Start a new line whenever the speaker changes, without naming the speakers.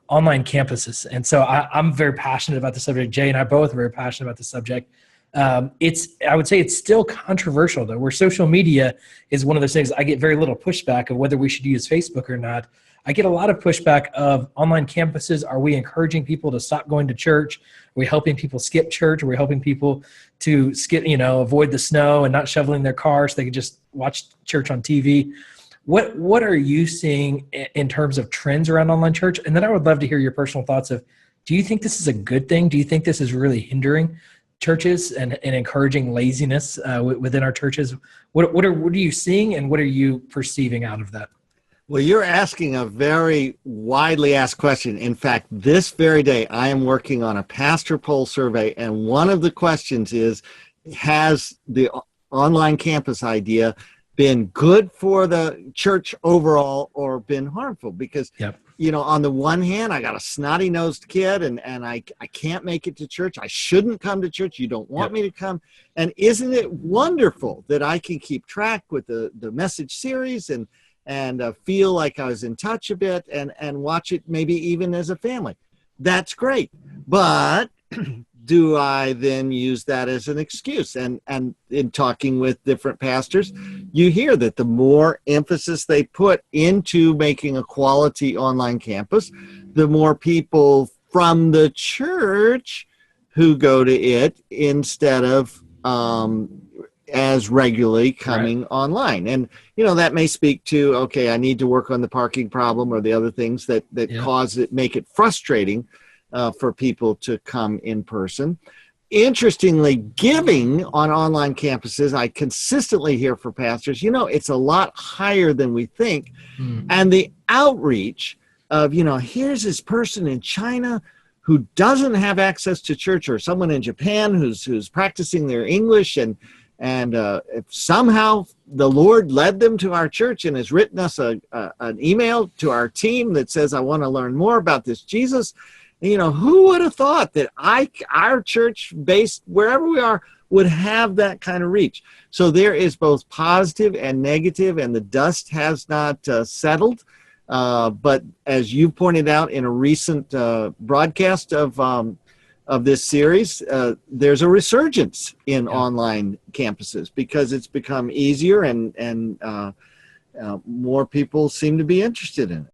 online campuses. And so I'm very passionate about the subject. Jay and I both are very passionate about the subject. I would say it's still controversial though, where social media is one of those things. I get very little pushback of whether we should use Facebook or not. I get a lot of pushback of online campuses. Are we encouraging people to stop going to church? Are we helping people skip church? Are we helping people to skip, avoid the snow and not shoveling their cars so they can just watch church on TV? What are you seeing in terms of trends around online church? And then I would love to hear your personal thoughts of, do you think this is a good thing? Do you think this is really hindering churches and encouraging laziness within our churches? What are you seeing and what are you perceiving out of that?
Well, you're asking a very widely asked question. In fact, this very day, I am working on a pastor poll survey, and one of the questions is, has the online campus idea been good for the church overall or been harmful? Because, on the one hand, I got a snotty-nosed kid and I can't make it to church. I shouldn't come to church. You don't want me to come. And isn't it wonderful that I can keep track with the message series and feel like I was in touch a bit and watch it maybe even as a family? That's great. But do I then use that as an excuse? And in talking with different pastors, you hear that the more emphasis they put into making a quality online campus, the more people from the church who go to it instead of as regularly coming online. And, that may speak to, okay, I need to work on the parking problem or the other things that cause it, make it frustrating for people to come in person. Interestingly, giving on online campuses, I consistently hear for pastors, it's a lot higher than we think. And the outreach of, here's this person in China who doesn't have access to church, or someone in Japan who's practicing their English, and if somehow the Lord led them to our church and has written us an email to our team that says, I want to learn more about this Jesus. Who would have thought that our church, based wherever we are, would have that kind of reach? So there is both positive and negative, and the dust has not settled. But as you pointed out in a recent broadcast of this series, there's a resurgence in online campuses because it's become easier and more people seem to be interested in it.